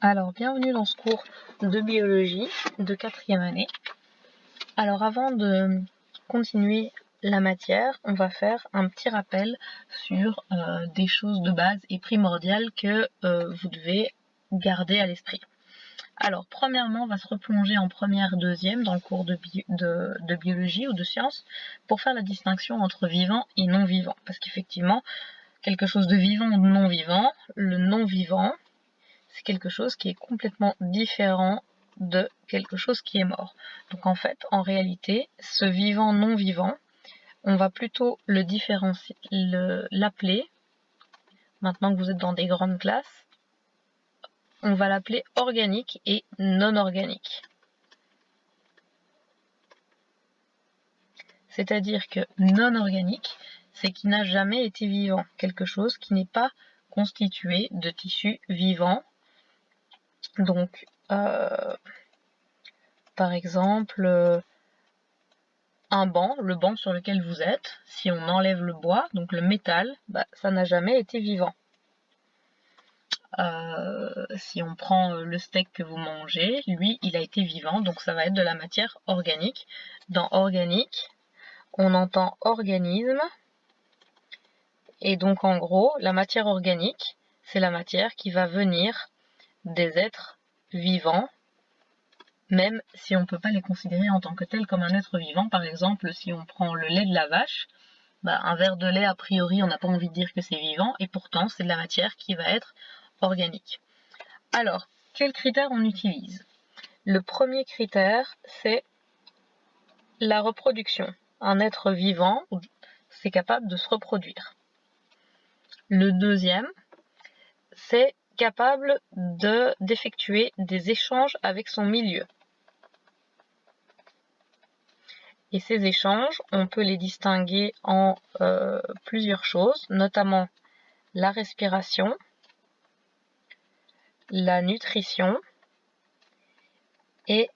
Alors, bienvenue dans ce cours de biologie de 4e année. Alors, avant de continuer la matière, on va faire un petit rappel sur des choses de base et primordiales que vous devez garder à l'esprit. Alors, premièrement, on va se replonger en première, deuxième dans le cours de biologie ou de sciences pour faire la distinction entre vivant et non-vivant. Parce qu'effectivement, quelque chose de vivant ou de non-vivant, le non-vivant, c'est quelque chose qui est complètement différent de quelque chose qui est mort. Donc en fait, en réalité, ce vivant non-vivant, on va plutôt le différencier, l'appeler, maintenant que vous êtes dans des grandes classes, on va l'appeler organique et non organique. C'est-à-dire que non organique, c'est qui n'a jamais été vivant, quelque chose qui n'est pas constitué de tissus vivants. Donc, par exemple, un banc, le banc sur lequel vous êtes, si on enlève le bois, donc le métal, ça n'a jamais été vivant. Si on prend le steak que vous mangez, lui, il a été vivant, donc ça va être de la matière organique. Dans organique, on entend organisme, et donc en gros, la matière organique, c'est la matière qui va venir des êtres vivants, même si on ne peut pas les considérer en tant que tels comme un être vivant. Par exemple, si on prend le lait de la vache, un verre de lait, a priori, on n'a pas envie de dire que c'est vivant, et pourtant, c'est de la matière qui va être organique. Alors, quels critères on utilise? Le premier critère, c'est la reproduction. Un être vivant, c'est capable de se reproduire. Le deuxième, c'est capable d'effectuer des échanges avec son milieu. Et ces échanges, on peut les distinguer en plusieurs choses, notamment la respiration, la nutrition et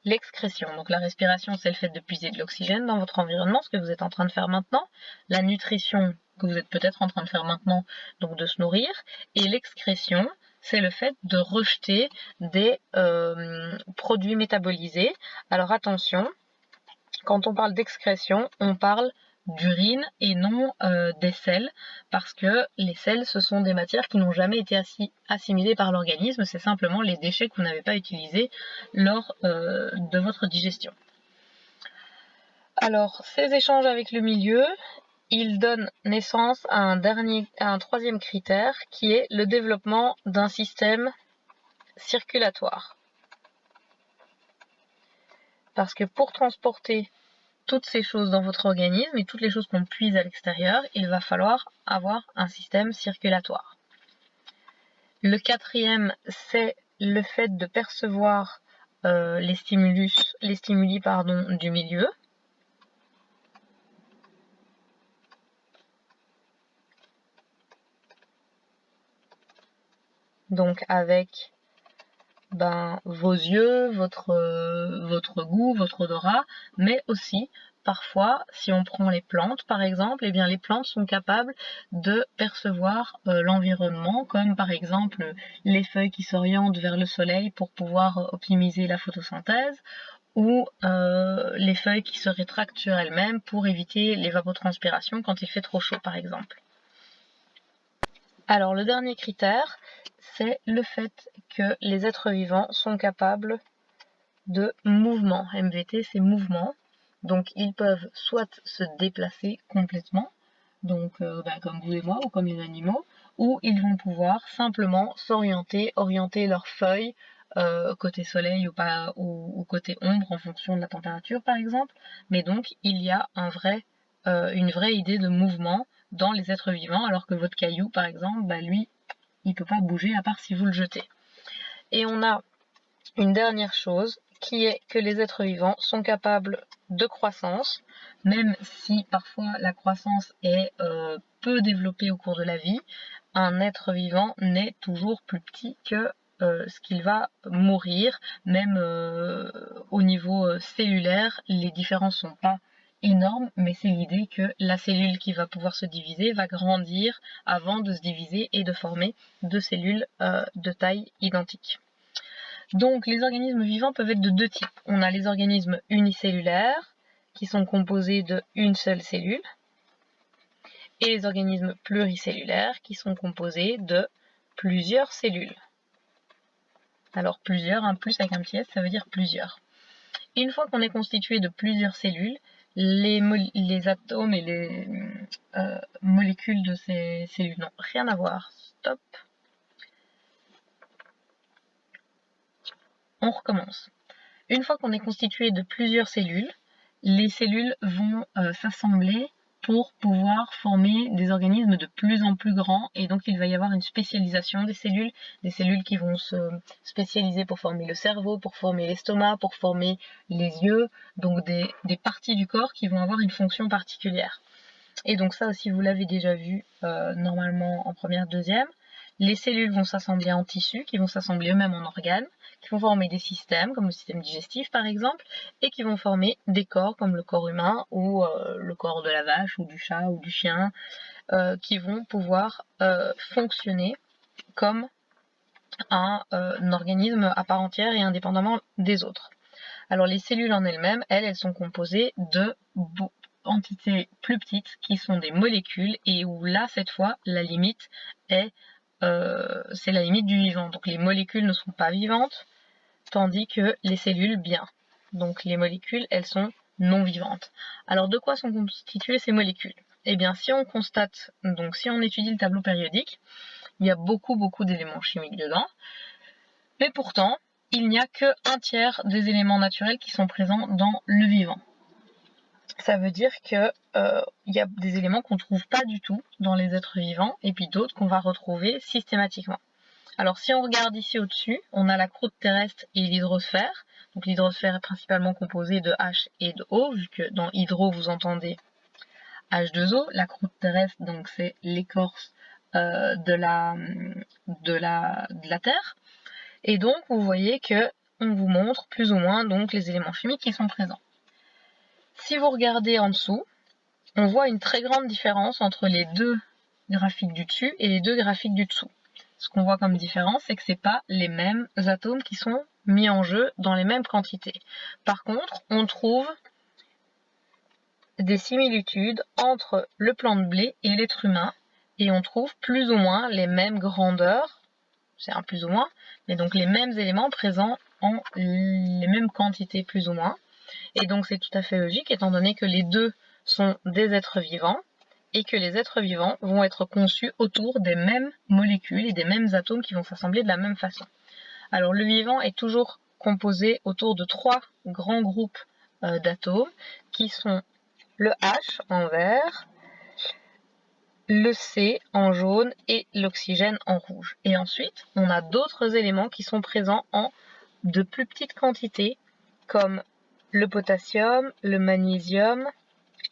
l'excrétion. Donc la respiration, c'est le fait de puiser de l'oxygène dans votre environnement, ce que vous êtes en train de faire maintenant. La nutrition, que vous êtes peut-être en train de faire maintenant, donc de se nourrir. Et l'excrétion, c'est le fait de rejeter des produits métabolisés. Alors attention, quand on parle d'excrétion, on parle d'urine et non des selles, parce que les selles, ce sont des matières qui n'ont jamais été assimilées par l'organisme, c'est simplement les déchets que vous n'avez pas utilisés lors de votre digestion. Alors, ces échanges avec le milieu, ils donnent naissance à un troisième critère, qui est le développement d'un système circulatoire. Parce que pour transporter toutes ces choses dans votre organisme et toutes les choses qu'on puise à l'extérieur, il va falloir avoir un système circulatoire. Le quatrième, c'est le fait de percevoir les stimuli du milieu. Donc avec vos yeux, votre goût, votre odorat, mais aussi parfois, si on prend les plantes par exemple, les plantes sont capables de percevoir l'environnement, comme par exemple les feuilles qui s'orientent vers le soleil pour pouvoir optimiser la photosynthèse, ou les feuilles qui se rétractent sur elles-mêmes pour éviter l'évapotranspiration quand il fait trop chaud par exemple. Alors le dernier critère, c'est le fait que les êtres vivants sont capables de mouvement. MVT, c'est mouvement. Donc ils peuvent soit se déplacer complètement, donc comme vous et moi, ou comme les animaux, ou ils vont pouvoir simplement orienter leurs feuilles côté soleil ou côté ombre en fonction de la température par exemple. Mais donc il y a une vraie idée de mouvement dans les êtres vivants, alors que votre caillou par exemple, lui, il peut pas bouger à part si vous le jetez. Et on a une dernière chose qui est que les êtres vivants sont capables de croissance, même si parfois la croissance est peu développée au cours de la vie. Un être vivant naît toujours plus petit que ce qu'il va mourir, même au niveau cellulaire, les différences sont pas énorme, mais c'est l'idée que la cellule qui va pouvoir se diviser va grandir avant de se diviser et de former deux cellules de taille identique. Donc les organismes vivants peuvent être de deux types. On a les organismes unicellulaires qui sont composés d'une seule cellule et les organismes pluricellulaires qui sont composés de plusieurs cellules. Alors plusieurs, un plus avec un petit s, ça veut dire plusieurs. Une fois qu'on est constitué de plusieurs cellules, les atomes et les molécules de ces cellules n'ont rien à voir. Stop. On recommence. Une fois qu'on est constitué de plusieurs cellules, les cellules vont s'assembler pour pouvoir former des organismes de plus en plus grands, et donc il va y avoir une spécialisation des cellules qui vont se spécialiser pour former le cerveau, pour former l'estomac, pour former les yeux, donc des parties du corps qui vont avoir une fonction particulière. Et donc ça aussi vous l'avez déjà vu normalement en première, deuxième. Les cellules vont s'assembler en tissus, qui vont s'assembler eux-mêmes en organes, qui vont former des systèmes, comme le système digestif par exemple, et qui vont former des corps, comme le corps humain, ou le corps de la vache, ou du chat, ou du chien, qui vont pouvoir fonctionner comme un organisme à part entière et indépendamment des autres. Alors les cellules en elles-mêmes, elles sont composées de entités plus petites, qui sont des molécules, et où là, cette fois, la limite est c'est la limite du vivant. Donc les molécules ne sont pas vivantes, tandis que les cellules, bien. Donc les molécules, elles sont non vivantes. Alors de quoi sont constituées ces molécules? Eh bien, si on constate, donc si on étudie le tableau périodique, il y a beaucoup d'éléments chimiques dedans, mais pourtant, il n'y a que 1/3 des éléments naturels qui sont présents dans le vivant. Ça veut dire que y a des éléments qu'on ne trouve pas du tout dans les êtres vivants, et puis d'autres qu'on va retrouver systématiquement. Alors si on regarde ici au-dessus, on a la croûte terrestre et l'hydrosphère. Donc l'hydrosphère est principalement composée de H et de O, vu que dans hydro vous entendez H2O. La croûte terrestre, donc c'est l'écorce de la Terre. Et donc vous voyez que on vous montre plus ou moins donc les éléments chimiques qui sont présents. Si vous regardez en dessous, on voit une très grande différence entre les deux graphiques du dessus et les deux graphiques du dessous. Ce qu'on voit comme différence, c'est que ce n'est pas les mêmes atomes qui sont mis en jeu dans les mêmes quantités. Par contre, on trouve des similitudes entre le plant de blé et l'être humain, et on trouve plus ou moins les mêmes grandeurs, c'est un plus ou moins, mais donc les mêmes éléments présents en les mêmes quantités plus ou moins. Et donc c'est tout à fait logique, étant donné que les deux sont des êtres vivants, et que les êtres vivants vont être conçus autour des mêmes molécules et des mêmes atomes qui vont s'assembler de la même façon. Alors le vivant est toujours composé autour de 3 grands groupes d'atomes, qui sont le H en vert, le C en jaune et l'oxygène en rouge. Et ensuite, on a d'autres éléments qui sont présents en de plus petites quantités, comme le potassium, le magnésium,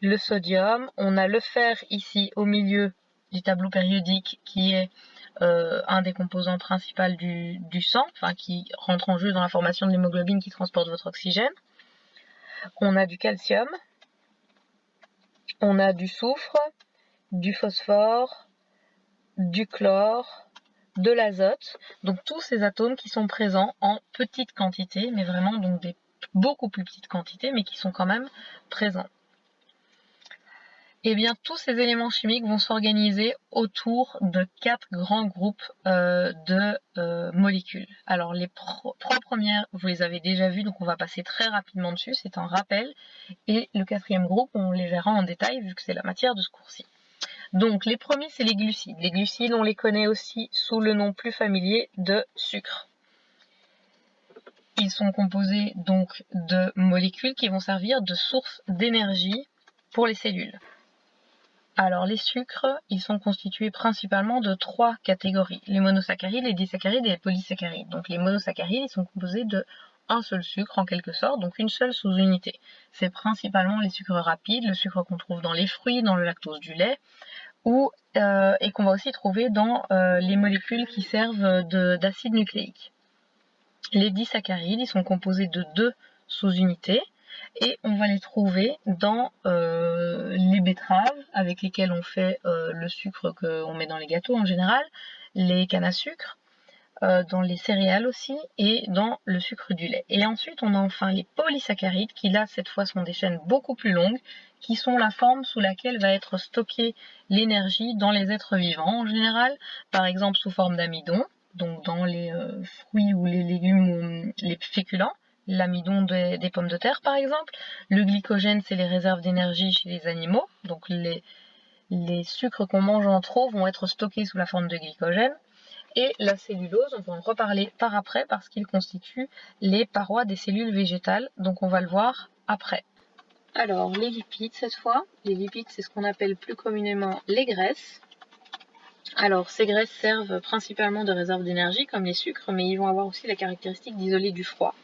le sodium. On a le fer ici au milieu du tableau périodique, qui est un des composants principaux du sang, enfin qui rentre en jeu dans la formation de l'hémoglobine qui transporte votre oxygène. On a du calcium, on a du soufre, du phosphore, du chlore, de l'azote, donc tous ces atomes qui sont présents en petites quantités, mais vraiment donc des beaucoup plus petites quantités, mais qui sont quand même présents. Et bien tous ces éléments chimiques vont s'organiser autour de 4 grands groupes de molécules. Alors les 3 premières, vous les avez déjà vues, donc on va passer très rapidement dessus, c'est un rappel. Et le 4e groupe, on les verra en détail, vu que c'est la matière de ce cours-ci. Donc les premiers, c'est les glucides. Les glucides, on les connaît aussi sous le nom plus familier de sucre. Ils sont composés donc de molécules qui vont servir de source d'énergie pour les cellules. Alors les sucres, ils sont constitués principalement de 3 catégories, les monosaccharides, les disaccharides et les polysaccharides. Donc les monosaccharides, ils sont composés de un seul sucre en quelque sorte, donc une seule sous-unité. C'est principalement les sucres rapides, le sucre qu'on trouve dans les fruits, dans le lactose du lait, et qu'on va aussi trouver dans les molécules qui servent d'acide nucléique. Les disaccharides, ils sont composés de 2 sous-unités, et on va les trouver dans les betteraves avec lesquelles on fait le sucre qu'on met dans les gâteaux en général, les cannes à sucre, dans les céréales aussi et dans le sucre du lait. Et ensuite on a enfin les polysaccharides qui là cette fois sont des chaînes beaucoup plus longues qui sont la forme sous laquelle va être stockée l'énergie dans les êtres vivants en général, par exemple sous forme d'amidon, donc dans les fruits ou les légumes ou les féculents, l'amidon des pommes de terre par exemple. Le glycogène c'est les réserves d'énergie chez les animaux, donc les sucres qu'on mange en trop vont être stockés sous la forme de glycogène. Et la cellulose, on va en reparler par après parce qu'il constitue les parois des cellules végétales, donc on va le voir après. Alors les lipides cette fois, les lipides c'est ce qu'on appelle plus communément les graisses. Alors ces graisses servent principalement de réserve d'énergie comme les sucres, mais ils vont avoir aussi la caractéristique d'isoler du froid.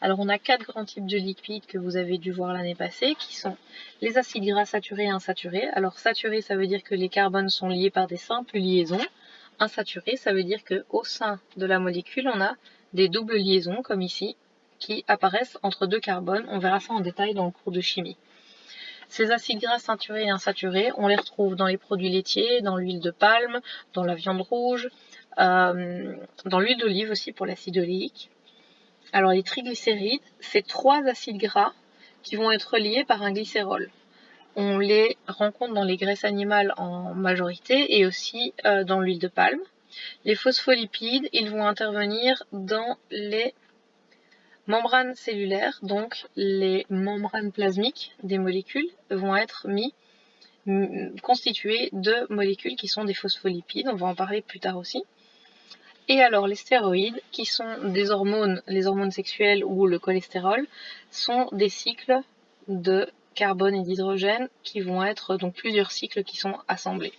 Alors on a 4 grands types de lipides que vous avez dû voir l'année passée, qui sont les acides gras saturés et insaturés. Alors saturés, ça veut dire que les carbones sont liés par des simples liaisons. Insaturé, ça veut dire qu'au sein de la molécule, on a des doubles liaisons, comme ici, qui apparaissent entre deux carbones. On verra ça en détail dans le cours de chimie. Ces acides gras saturés et insaturés, on les retrouve dans les produits laitiers, dans l'huile de palme, dans la viande rouge, dans l'huile d'olive aussi pour l'acide oléique. Alors les triglycérides, c'est 3 acides gras qui vont être liés par un glycérol. On les rencontre dans les graisses animales en majorité et aussi dans l'huile de palme. Les phospholipides, ils vont intervenir dans les membranes cellulaires, donc les membranes plasmiques des molécules vont être constituées de molécules qui sont des phospholipides, on va en parler plus tard aussi. Et alors les stéroïdes, qui sont des hormones, les hormones sexuelles ou le cholestérol, sont des cycles de carbone et d'hydrogène qui vont être donc plusieurs cycles qui sont assemblés.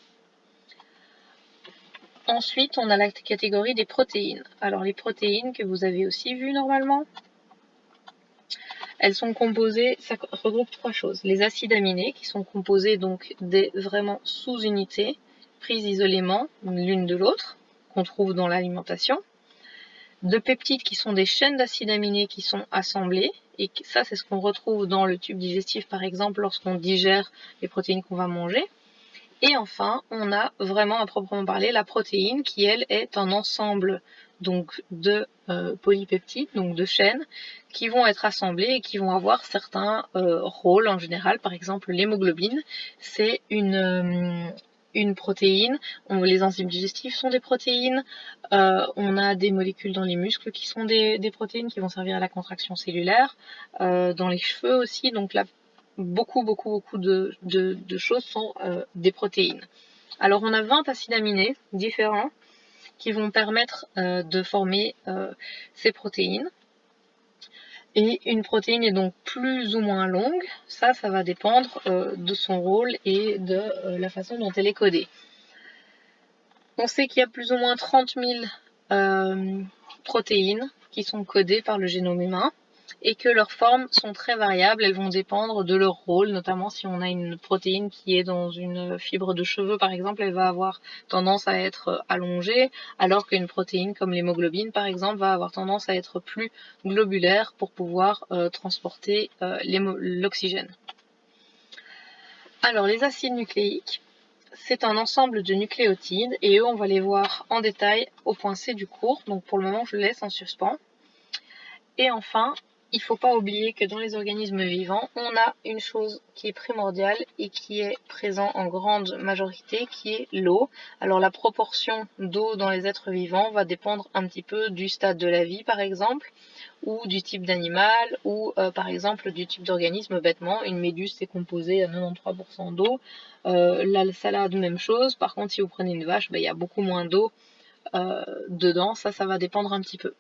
Ensuite, on a la catégorie des protéines. Alors les protéines que vous avez aussi vues normalement, elles sont composées, ça regroupe 3 choses. Les acides aminés qui sont composés donc des vraiment sous-unités prises isolément l'une de l'autre, qu'on trouve dans l'alimentation. De peptides qui sont des chaînes d'acides aminés qui sont assemblées, et ça c'est ce qu'on retrouve dans le tube digestif par exemple lorsqu'on digère les protéines qu'on va manger. Et enfin, on a vraiment à proprement parler la protéine qui elle est un ensemble donc de polypeptides, donc de chaînes qui vont être assemblées et qui vont avoir certains rôles en général. Par exemple, l'hémoglobine, c'est une protéine. Les enzymes digestifs sont des protéines. On a des molécules dans les muscles qui sont des protéines qui vont servir à la contraction cellulaire. Dans les cheveux aussi, donc là, beaucoup de choses sont des protéines. Alors on a 20 acides aminés différents qui vont permettre de former ces protéines. Et une protéine est donc plus ou moins longue, ça va dépendre de son rôle et de la façon dont elle est codée. On sait qu'il y a plus ou moins 30 000 protéines qui sont codées par le génome humain et que leurs formes sont très variables, elles vont dépendre de leur rôle, notamment si on a une protéine qui est dans une fibre de cheveux par exemple, elle va avoir tendance à être allongée, alors qu'une protéine comme l'hémoglobine par exemple va avoir tendance à être plus globulaire pour pouvoir transporter l'oxygène. Alors les acides nucléiques, c'est un ensemble de nucléotides et eux on va les voir en détail au point C du cours, donc pour le moment je le laisse en suspens. Et enfin, il ne faut pas oublier que dans les organismes vivants, on a une chose qui est primordiale et qui est présente en grande majorité, qui est l'eau. Alors la proportion d'eau dans les êtres vivants va dépendre un petit peu du stade de la vie par exemple, ou du type d'animal, ou par exemple du type d'organisme bêtement. Une méduse c'est composé à 93% d'eau, la salade même chose, par contre si vous prenez une vache, il y a beaucoup moins d'eau dedans, ça va dépendre un petit peu.